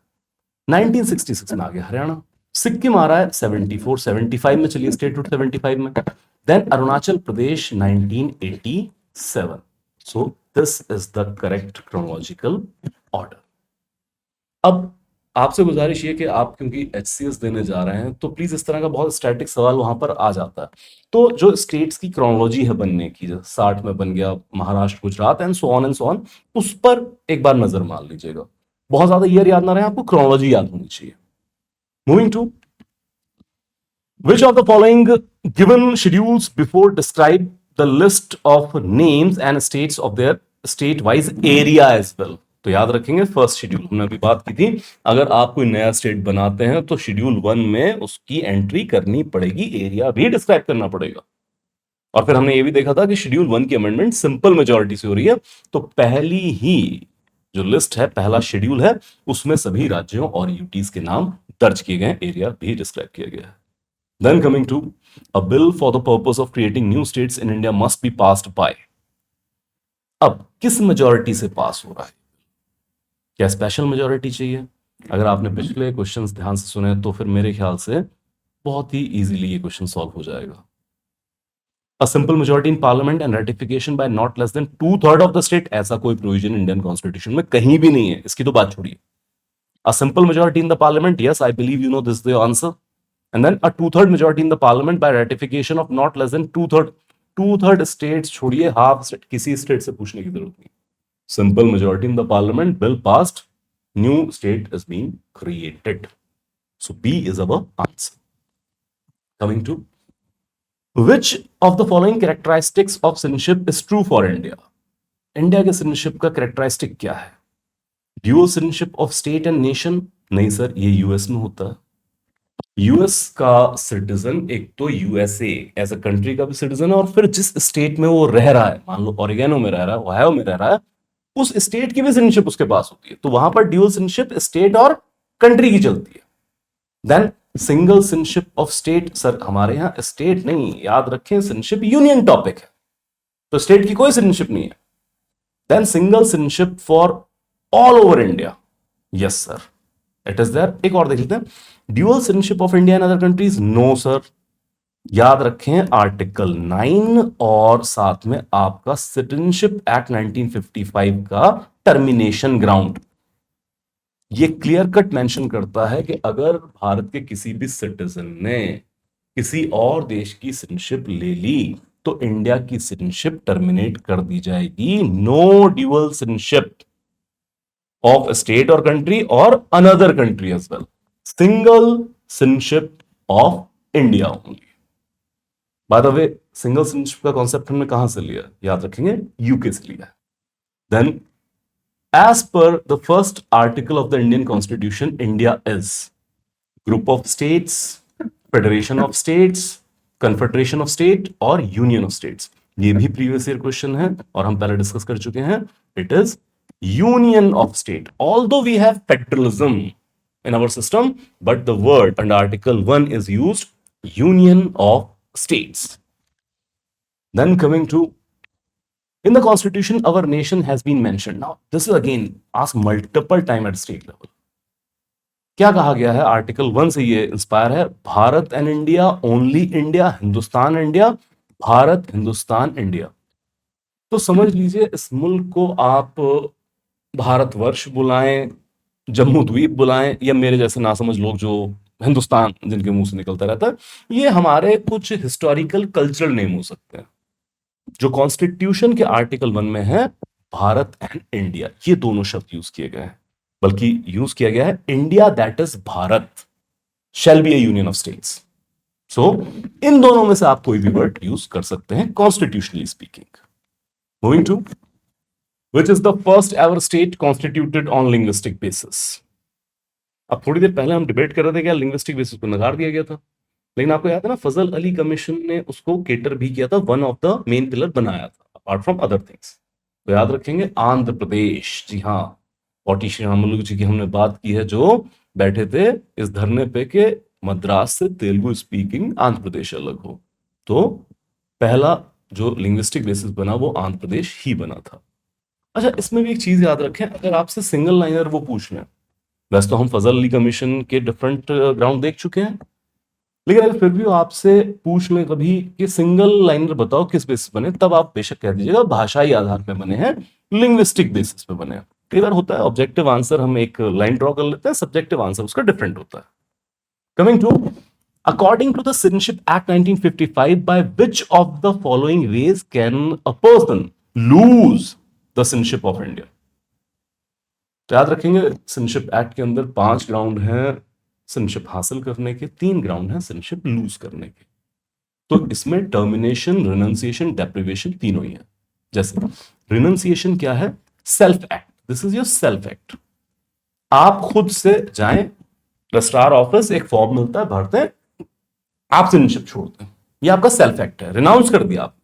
1966 में आ गया हरियाणा। सिक्किम आ रहा है 74-75 में, चलिए स्टेटहुड 75 में। Then Arunachal Pradesh 1987। So this is the correct chronological order. अब आपसे गुजारिश ये कि आप क्योंकि HCS देने जा रहे हैं तो प्लीज इस तरह का बहुत स्टैटिक सवाल वहां पर आ जाता है, तो जो स्टेट्स की क्रोनोलॉजी है बनने की, जैसे 60 में बन गया Maharashtra, Gujarat and so on, उस पर एक बार नजर मार लीजिएगा। बहुत ज्यादा ईयर याद ना रहे, आपको क्रोनोलॉजी याद होनी चाहिए। Moving to, which of the following given schedules before describe the list of names and states of their state wise area as well? तो याद रखेंगे फर्स्ट शेड्यूल, हमने अभी बात की थी, अगर आप कोई नया स्टेट बनाते हैं तो शेड्यूल 1 में उसकी एंट्री करनी पड़ेगी, एरिया भी डिस्क्राइब करना पड़ेगा। और फिर हमने ये भी देखा था कि शेड्यूल 1 की अमेंडमेंट सिंपल मेजॉरिटी से हो रही है, तो पहली ही जो लिस्ट है, पहला शेड्यूल है, उसमें सभी राज्यों और यूटीज के नाम दर्ज किए गए, एरिया भी डिस्क्राइब किया गया है। Then coming to a bill for the purpose of creating new states in India must be passed by. अब किस मेजोरिटी से पास हो रहा है? क्या स्पेशल मेजोरिटी चाहिए? अगर आपने पिछले क्वेश्चंस ध्यान से सुने तो फिर मेरे ख्याल से बहुत ही इजीली ये क्वेश्चन सॉल्व हो जाएगा। A simple majority in parliament and ratification by not less than 2/3 of the state, ऐसा कोई प्रोविजन इंडियन कॉन्स्टिट्यूशन में कहीं भी नहीं है, इसकी तो बात छोड़िए। A simple majority in the parliament, yes, I believe you know this is the answer. And then a 2/3 majority in the parliament by ratification of not less than 2/3 states, छोड़िए हाफ स्टेट, किसी state से पूछने की जरूरत नहीं। Simple majority in the parliament, bill passed, new state is being created. So B is our answer. Coming to which of the following characteristics of citizenship is true for India? India के citizenship का characteristic क्या है? Dual citizenship of state and nation? नहीं sir, ये US में होता है। US का सिटीजन एक तो यूएसए एज अ कंट्री का भी सिटीजन है, और फिर जिस स्टेट में वो रह रहा है, मान लो ओरेगोनो में रह रहा है, ओहायो में रह रहा है, उस स्टेट की भी सिटीजनशिप उसके पास होती है, तो वहां पर ड्यूअल सिटीजनशिप स्टेट और कंट्री की चलती है। Then single citizenship of state, sir हमारे यहां स्टेट नहीं, याद रखें सिटीजनशिप यूनियन टॉपिक है, तो स्टेट की कोई सिटीजनशिप नहीं है। Then single citizenship for all over India, yes sir it is there. एक और देख लेते हैं, dual citizenship of India and other countries, no sir. याद रखें आर्टिकल 9 और साथ में आपका सिटीजनशिप एक्ट 1955 का टर्मिनेशन ग्राउंड, ये क्लियर कट मेंशन करता है कि अगर भारत के किसी भी सिटीजन ने किसी और देश की सिटीजनशिप ले ली तो इंडिया की सिटीजनशिप टर्मिनेट कर दी जाएगी। No dual citizenship of state और कंट्री और another country as well, single citizenship of India only. By the way, single citizenship का कॉन्सेप्ट हमने कहां से लिया? याद रखेंगे, यूके से लिया है। Then as per the first article of the Indian Constitution, India is group of states, federation of states, confederation of state और union of states। ये भी प्रीवियस ईयर क्वेश्चन है और हम पहले डिस्कस कर चुके हैं। It is union of state, although we have federalism in our system, but the word under article 1 is used union of states. Then coming to in the constitution, our nation has been mentioned. Now, this is again asked multiple time at state level. क्या कहा गया है? Article 1 से ये inspire है, Bharat and India, only India, Hindustan India, Bharat Hindustan India. तो समझ लीजिए इस मुल्क को आप भारतवर्ष बुलाएं, जम्मू द्वीप बुलाएं, या मेरे जैसे नासमझ लोग जो हिंदुस्तान जिनके मुंह से निकलता रहता है, ये हमारे कुछ हिस्टोरिकल कल्चरल नेम हो सकते हैं। जो कॉन्स्टिट्यूशन के आर्टिकल 1 में है, भारत एंड इंडिया, ये दोनों शब्द यूज किए गए हैं, बल्कि यूज किया गया है India that is Bharat shall be a union of states. So इन दोनों में से आप कोई भी वर्ड यूज कर सकते हैं constitutionally speaking. Moving to which is the first ever state constituted on linguistic basis. अब थोड़ी देर पहले हम डिबेट कर रहे थे क्या लिंग्विस्टिक बेसिस पर नकार दिया गया था, लेकिन आपको याद है ना, फजल अली कमीशन ने उसको केटर भी किया था, one of the main pillar बनाया था अपार्ट फ्रॉम अदर थिंग्स। तो याद रखेंगे आंध्र प्रदेश, जी हाँ, पौटी श्रीरामुलु जी की हमने बात की है, जो बैठे थे इस धरने पे के मद्रास से तेलुगु स्पीकिंग आंध्र प्रदेश अलग हो। तो पहला जो लिंग्विस्टिक बेसिस बना वो आंध्र प्रदेश ही बना था। अच्छा, इसमें भी एक चीज याद रखें, अगर आपसे सिंगल लाइनर वो पूछ लें, वैसे तो हम फजल अली कमीशन के डिफरेंट ग्राउंड देख चुके हैं, लेकिन अगर फिर भी आपसे पूछ लें कभी कि सिंगल लाइनर बताओ किस बेसिस बने, तब आप बेशक कह दीजिएगा भाषाई आधार पे बने हैं, लिंग्विस्टिक बेसिस पे बने हैं। कई बार होता है ऑब्जेक्टिव आंसर हम एक लाइन ड्रॉ कर लेते हैं, सब्जेक्टिव आंसर उसका डिफरेंट होता है। Coming to according to the citizenship act 1955, by which of the following ways can a person lose the citizenship of India. तो याद रखेंगे सिटीजनशिप एक्ट के अंदर 5 ग्राउंड हैं सिटीजनशिप हासिल करने के, 3 ग्राउंड हैं सिटीजनशिप लूज करने के। तो इसमें टर्मिनेशन, रिनंसिएशन, डेप्रिवेशन तीनों ही है। जैसे रिनंसिएशन क्या है? Self act, this is your self act. आप खुद से जाएं रजिस्ट्रार ऑफिस, एक फॉर्म मिलता है, भरते हैं, आप सिटीजनशिप छोड़ते हैं, ये आपका सेल्फ एक्ट है, रिनाउंस कर दिया आप।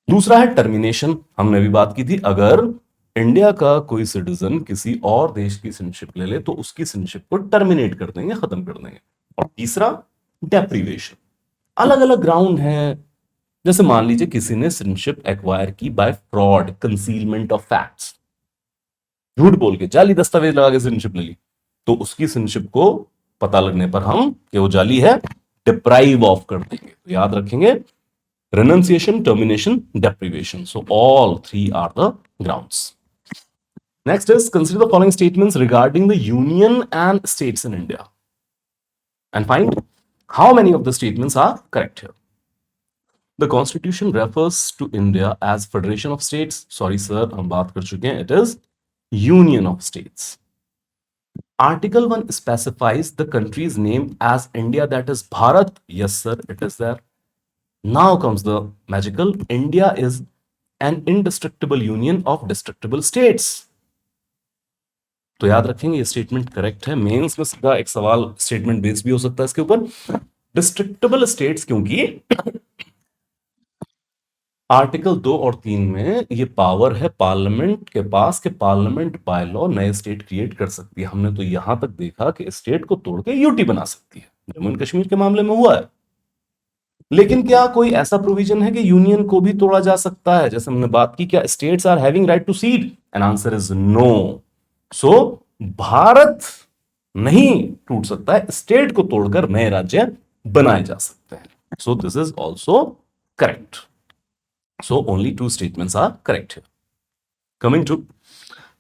दूसरा है टर्मिनेशन, हमने भी बात की थी, अगर इंडिया का कोई सिटीजन किसी और देश की सिटीजनशिप ले ले तो उसकी सिटीजनशिप को टर्मिनेट कर देंगे, खत्म कर देंगे। और तीसरा, डेप्रीवेशन। अलग अलग ग्राउंड है। जैसे मान लीजिए किसी ने सिटीजनशिप एक्वायर की bye fraud, concealment of facts, झूठ बोल के जाली दस्तावेज लगा के सिटीजनशिप ले ली, तो उसकी सिटीजनशिप को पता लगने पर हम कि वो जाली है, डिप्राइव ऑफ कर देंगे। तो याद रखेंगे, renunciation, termination, deprivation. So all three are the grounds. Next is consider the following statements regarding the union and states in India and find how many of the statements are correct here. The constitution refers to India as federation of states. Sorry sir, हम बात कर चुके हैं, it is union of states. Article 1 specifies the country's name as India, that is Bharat. Yes sir, it is there. Now comes the magical. India is an indestructible union of destructible states. तो याद रखेंगे ये statement correct है। Mains में सीधा एक सवाल statement base भी हो सकता है इसके ऊपर। डिस्ट्रक्टिबल स्टेट्स, क्योंकि आर्टिकल 2 और 3 में ये पावर है पार्लियामेंट के पास कि पार्लियामेंट बाय लॉ नए स्टेट क्रिएट कर सकती है। हमने तो यहां तक देखा कि स्टेट को तोड़ के यूटी बना सकती है, जम्मू एंड कश्मीर के मामले में हुआ है। लेकिन क्या कोई ऐसा प्रोविजन है कि यूनियन को भी तोड़ा जा सकता है? जैसे हमने बात की, क्या states are having right to cede? And answer is no. So Bharat नहीं टूट सकता है, स्टेट को तोड़कर नए राज्य बनाए जा सकते हैं। So this is also correct. So only 2 statements are correct here. Coming to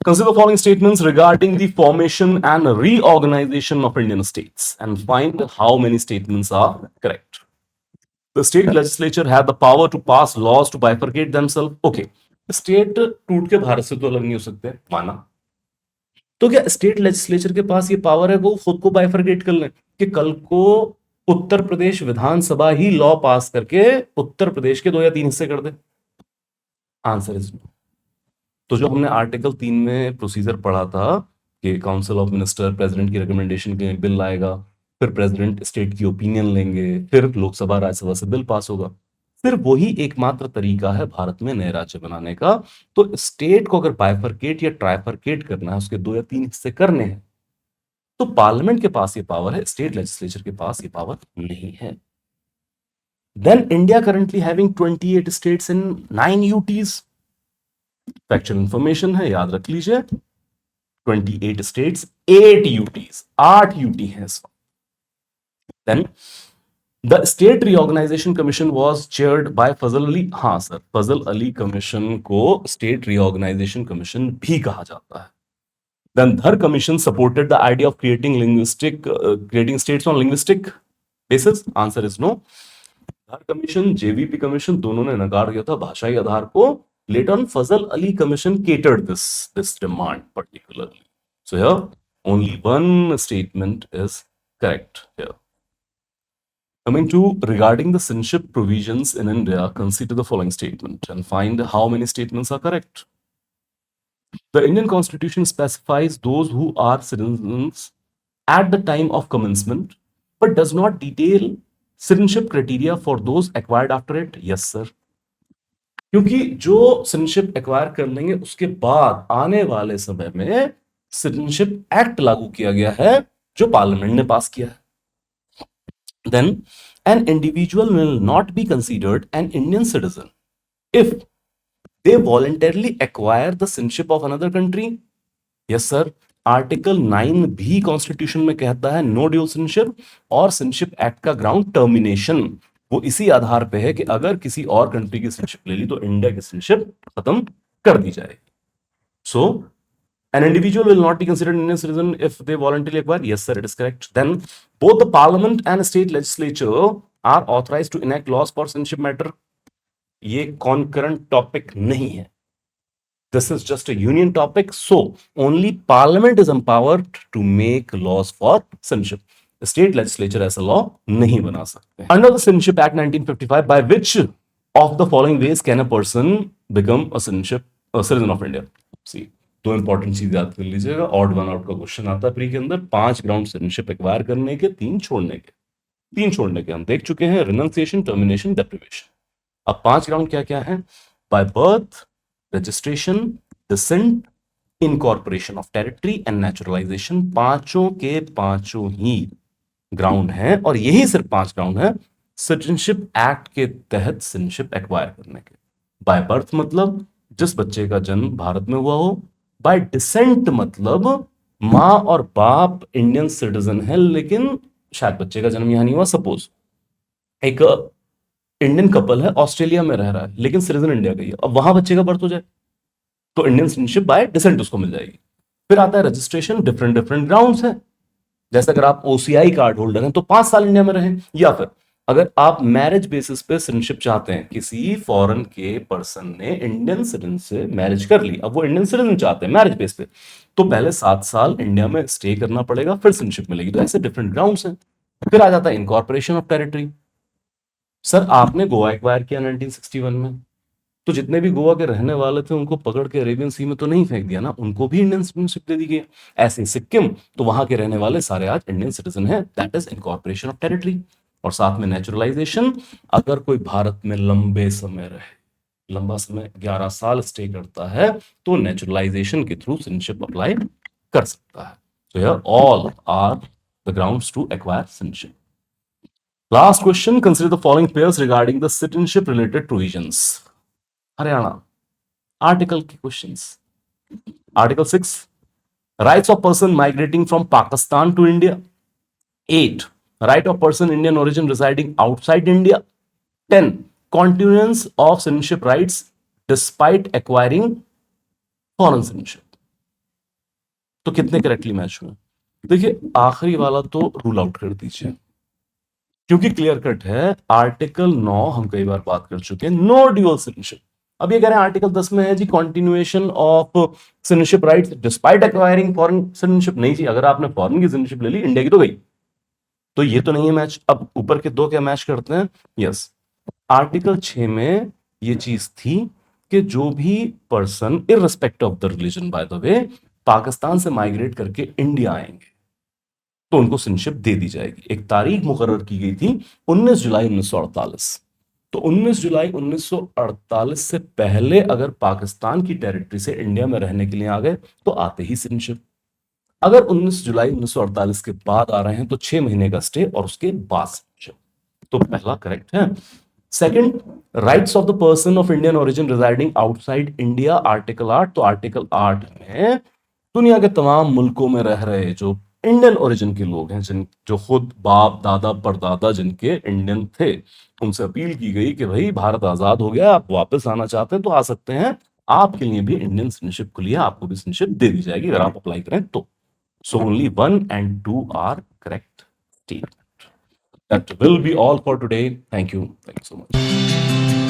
consider the following statements regarding the formation and reorganization of Indian states and find how many statements are correct. The state legislature had the power to pass laws to bifurcate themselves. Okay, state टूट के भारत से तो अलग नहीं हो सकते, माना। तो क्या स्टेट लेजिस्लेचर के पास ये पावर है वो खुद को बाइफरकेट कर ले कि कल को उत्तर प्रदेश विधानसभा ही लॉ पास करके उत्तर प्रदेश के 2 या 3 हिस्से कर दे? Answer is no. तो जो हमने आर्टिकल 3 में प्रोसीजर पढ़ा था कि काउंसिल ऑफ मिनिस्टर प्रेसिडेंट की रिकमेंडेशन के बिल लाएगा, फिर प्रेसिडेंट स्टेट की ओपिनियन लेंगे, फिर लोकसभा राज्यसभा से बिल पास होगा, सिर्फ वही एकमात्र तरीका है भारत में नए राज्य बनाने का। तो स्टेट को अगर बाइफरकेट या ट्राइफरकेट करना है, उसके 2 या 3 हिस्से करने हैं, तो पार्लियामेंट के पास ये पावर है, स्टेट लेजिस्लेचर के पास ये पावर नहीं है। Then India currently having 28 states in 9 UTs. Factual information है, याद रख लीजिए। 28 स्टेट्स, 8 यूटीज, 8 यूटी है इस वक्त। Then the state reorganisation commission was chaired by Fazal Ali. हाँ सर, फजल अली कमीशन को स्टेट रीऑर्गेनाइजेशन कमीशन भी कहा जाता है। Then Dhar commission supported the idea of creating states on linguistic basis. Answer is no. Dhar commission, JVP commission, दोनों ने नकार दिया था भाषाई आधार को। Later on, Fazal Ali Commission catered this demand particularly. So here, only one statement is correct here. Coming to regarding the citizenship provisions in India, consider the following statement and find how many statements are correct. The Indian Constitution specifies those who are citizens at the time of commencement, but does not detail citizenship criteria for those acquired after it. Yes, sir. क्योंकि जो citizenship acquire कर लेंगे उसके बाद आने वाले समय में सिटीजनशिप एक्ट लागू किया गया है जो पार्लियामेंट ने पास किया है। Then an individual will not be considered an Indian citizen if they voluntarily acquire the citizenship of another country. Yes sir, article 9 भी कॉन्स्टिट्यूशन में कहता है नो ड्यूल सिटीजनशिप, और सिटीजनशिप एक्ट का ग्राउंड टर्मिनेशन वो इसी आधार पे है कि अगर किसी और कंट्री की सिटीजनशिप ले ली तो इंडिया की सिटीजनशिप खत्म कर दी जाएगी। So an individual will not be considered Indian citizen if they voluntarily acquire. Yes sir, it is correct. Then both the parliament and state legislature are authorised to enact laws for citizenship matter. ये concurrent topic नहीं है, this is just a union topic. So only parliament is empowered to make laws for citizenship. State legislature ऐसा law नहीं बना सकते। Under the citizenship act 1955, by which of the following ways can a person become a citizen of India? See, 2 important चीज याद कर लीजिएगा। Odd one out का question आता है प्री के अंदर। 5 ग्राउंड सिटीजनशिप एक्वायर करने के, 3 छोड़ने के। 3 छोड़ने के हम देख चुके हैं, रिनंसिएशन, टर्मिनेशन, डेप्रिवेशन। अब 5 ग्राउंड क्या क्या है? By birth, registration, descent, incorporation of territory and naturalisation, पांचों के पांचों ही ग्राउंड हैं, और यही सिर्फ 5 ग्राउंड है सिटीजनशिप एक्ट के तहत सिटीजनशिप एक्वायर करने के। बाय बर्थ मतलब जिस बच्चे का जन्म भारत में हुआ हो, बाय डिसेंट मतलब माँ और बाप इंडियन सिटीजन है लेकिन शायद बच्चे का जन्म यहां नहीं हुआ। सपोज एक इंडियन कपल है, ऑस्ट्रेलिया में रह रहा है लेकिन सिटीजन इंडिया का ही है, अब वहां बच्चे का बर्थ हो जाए तो इंडियन सिटीजनशिप बाय डिसेंट उसको मिल जाएगी। फिर आता है रजिस्ट्रेशन, डिफरेंट डिफरेंट ग्राउंड्स है। जैसे अगर आप ओसीआई कार्ड होल्डर हैं तो 5 साल इंडिया में रहें, या फिर अगर आप मैरिज बेसिस पे सिटीजनशिप चाहते हैं, किसी फॉरेन के पर्सन ने इंडियन सिटीजन से मैरिज कर ली, अब वो इंडियन सिटीजन चाहते हैं मैरिज बेस पे, तो पहले 7 साल इंडिया में स्टे करना पड़ेगा फिर सिटीजनशिप मिलेगी। तो ऐसे डिफरेंट ग्राउंड्स हैं। फिर आ जाता है इनकॉर्पोरेशन ऑफ टेरिटरी। सर आपने गोवा एक्वायर किया 1961 में, तो जितने भी गोवा के रहने वाले थे उनको पकड़ के अरेबियन सी में तो नहीं फेंक दिया ना, उनको भी इंडियन सिटीजनशिप दे दी गई। ऐसे ही सिक्किम, तो वहां के रहने वाले सारे आज इंडियन सिटीजन हैं, that is incorporation of territory. और साथ में नेचुरलाइजेशन, अगर कोई भारत में लंबे समय रहे, लंबा समय 11 साल स्टे करता है, तो नेचुरलाइजेशन के थ्रू सिटीजनशिप अप्लाई कर सकता है। तो here all are the grounds to acquire citizenship. Last question, consider the following pairs regarding the citizenship related provisions. Haryana article के questions. Article 6, rights of person migrating from Pakistan to India. 8, right of person Indian origin residing outside India. 10, continuance of citizenship rights despite acquiring foreign citizenship। तो कितने correctly match हुए? देखिए आखिरी वाला तो rule out कर दीजिए क्योंकि क्लियर कट है। आर्टिकल 9 हम कई बार बात कर चुके हैं, नो ड्यूअल सिटीजनशिप। अब ये कह रहे हैं आर्टिकल 10 में है जी continuation of citizenship rights despite acquiring foreign citizenship. नहीं जी, अगर आपने फॉरेन की सिटीजनशिप ले ली, इंडिया की तो गई, तो ये तो नहीं है मैच। अब ऊपर के दो क्या मैच करते हैं? यस, आर्टिकल 6 में ये चीज थी कि जो भी person irrespective of the religion bye the वे पाकिस्तान से माइग्रेट करके इंडिया आएंगे तो उनको सिटीजनशिप दे दी जाएगी। एक तारीख मुकर्रर की गई थी 19 जुलाई 1948। तो 19 जुलाई 1948 से पहले अगर पाकिस्तान की टेरिटरी से इंडिया में रहने के लिए आ गए तो आते ही सिटीजनशिप। अगर 19 जुलाई 1948 के बाद आ रहे हैं तो 6 महीने का स्टे और उसके बाद सिटीजनशिप। तो पहला करेक्ट है। Second, rights of the person of Indian origin residing outside India, article 8। तो आर्टिकल 8 में दुनिया के तमाम मुल्कों में रह रहे जो इंडियन ओरिजिन के लोग हैं, जिन जो खुद बाप दादा परदादा जिनके इंडियन थे, उनसे अपील की गई कि भाई भारत आजाद हो गया, आप वापस आना चाहते हैं तो आ सकते हैं, आपके लिए भी इंडियन सिटीजनशिप खुली है, आपको भी सिटीजनशिप दे दी जाएगी अगर आप अप्लाई करें तो। So only 1 and 2 are correct statement. That will be all for today. Thank you so much.